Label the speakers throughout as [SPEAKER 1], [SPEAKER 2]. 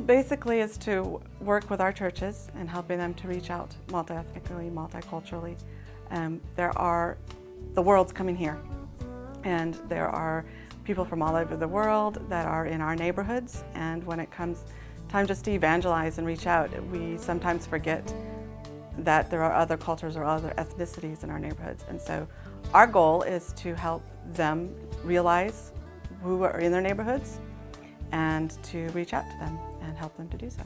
[SPEAKER 1] Basically is to work with our churches and helping them to reach out multi-ethnically, multiculturally. The world's coming here, and there are people from all over the world that are in our neighborhoods, and when it comes time just to evangelize and reach out, we sometimes forget that there are other cultures or other ethnicities in our neighborhoods. And so our goal is to help them realize who are in their neighborhoods and to reach out to them and help them to do so.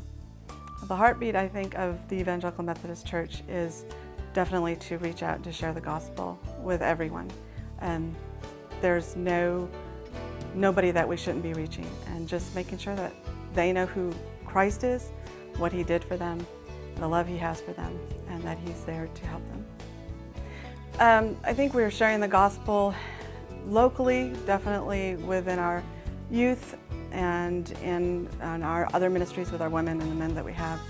[SPEAKER 1] The heartbeat, I think, of the Evangelical Methodist Church is definitely to reach out to share the gospel with everyone. And there's nobody that we shouldn't be reaching, and just making sure that they know who Christ is, what He did for them, the love He has for them, and that He's there to help them. I think we're sharing the gospel locally, definitely within our youth and in our other ministries with our women and the men that we have,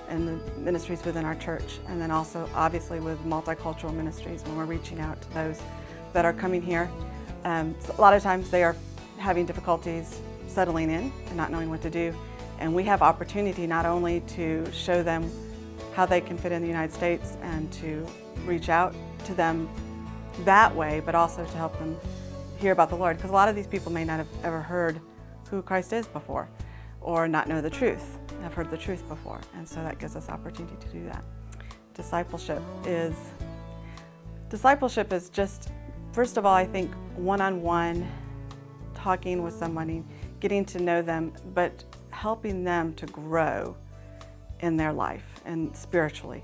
[SPEAKER 1] and the ministries within our church, and then also obviously with multicultural ministries when we're reaching out to those that are coming here. So a lot of times they are having difficulties settling in and not knowing what to do, and we have opportunity not only to show them how they can fit in the United States and to reach out to them that way, but also to help them hear about the Lord, because a lot of these people may not have ever heard who Christ is before, or not know the truth. I've heard the truth before, and so that gives us opportunity to do that. Discipleship is just, first of all, I think one-on-one, talking with somebody, getting to know them, but helping them to grow in their life and spiritually.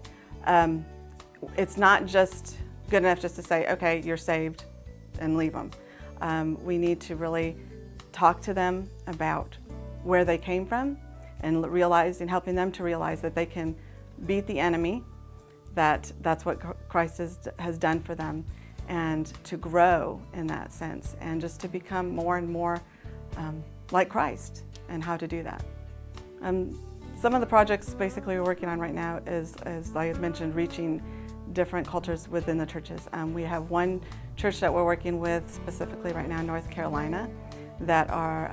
[SPEAKER 1] It's not just good enough just to say, okay, you're saved, and leave them. We need to really talk to them about where they came from, and helping them to realize that they can beat the enemy, that's what Christ has done for them, and to grow in that sense, and just to become more and more like Christ, and how to do that. Some of the projects basically we're working on right now is, as I had mentioned, reaching different cultures within the churches. We have one church that we're working with specifically right now in North Carolina that are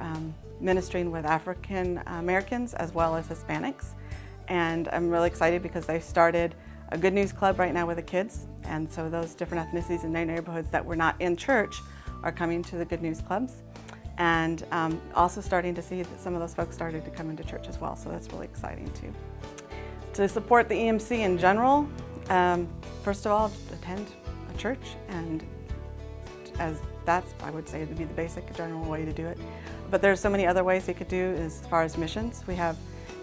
[SPEAKER 1] ministering with African Americans as well as Hispanics. And I'm really excited because they started a Good News Club right now with the kids. And so those different ethnicities in their neighborhoods that were not in church are coming to the Good News Clubs. And also starting to see that some of those folks started to come into church as well. So that's really exciting too. To support the EMC in general, first of all, attend a church, and that's, I would say, would be the basic general way to do it. But there's so many other ways you could do as far as missions. We have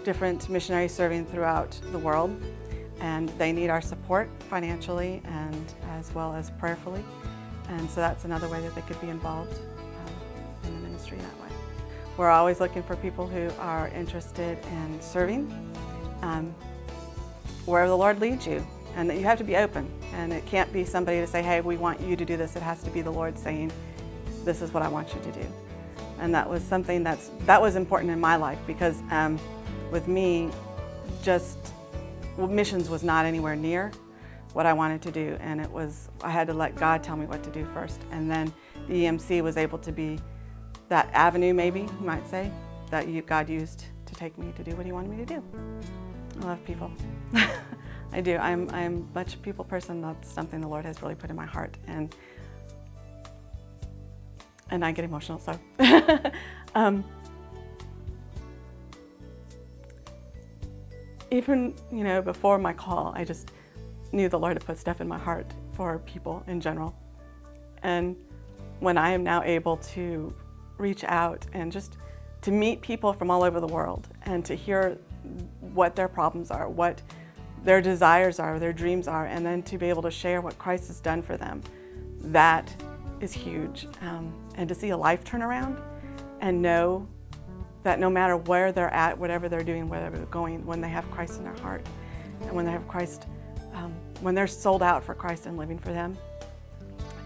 [SPEAKER 1] different missionaries serving throughout the world, and they need our support financially and as well as prayerfully. And so that's another way that they could be involved in the ministry that way. We're always looking for people who are interested in serving wherever the Lord leads you. And that you have to be open, and it can't be somebody to say, hey, we want you to do this. It has to be the Lord saying, this is what I want you to do. And that was something that was important in my life, because with me, missions was not anywhere near what I wanted to do, and I had to let God tell me what to do first. And then the EMC was able to be that avenue, maybe you might say, that God used to take me to do what He wanted me to do. I love people. I do. I'm much a people person. That's something the Lord has really put in my heart, and I get emotional. So, even before my call, I just knew the Lord had put stuff in my heart for people in general. And when I am now able to reach out and just to meet people from all over the world and to hear what their problems are, what their desires are, their dreams are, and then to be able to share what Christ has done for them, that is huge. And to see a life turn around and know that no matter where they're at, whatever they're doing, wherever they're going, when they have Christ in their heart, and when they have Christ, when they're sold out for Christ and living for them,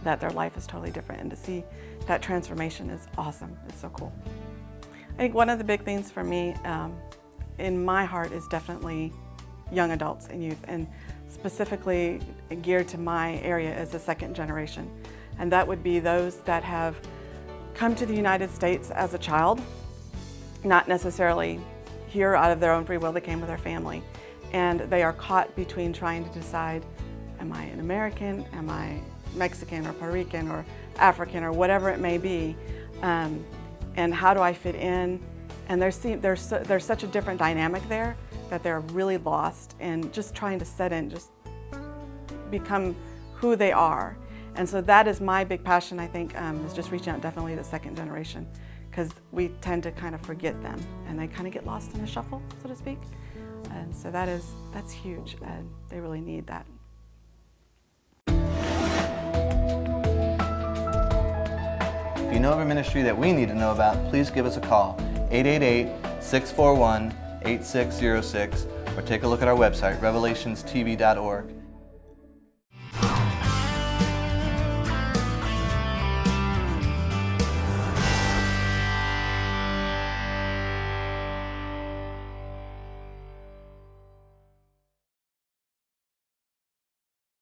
[SPEAKER 1] that their life is totally different. And to see that transformation is awesome. It's so cool. I think one of the big things for me in my heart is definitely young adults and youth, and specifically geared to my area as a second generation. And that would be those that have come to the United States as a child, not necessarily here out of their own free will. They came with their family. And they are caught between trying to decide, am I an American, am I Mexican or Puerto Rican or African or whatever it may be, and how do I fit in? And there's such a different dynamic there that they're really lost and just trying to set in, just become who they are. And so that is my big passion, I think, is just reaching out definitely to the second generation, because we tend to kind of forget them and they kind of get lost in the shuffle, so to speak. And so that's huge, and they really need that.
[SPEAKER 2] If you know of a ministry that we need to know about, please give us a call, 888-641-8606, or take a look at our website, revelationstv.org.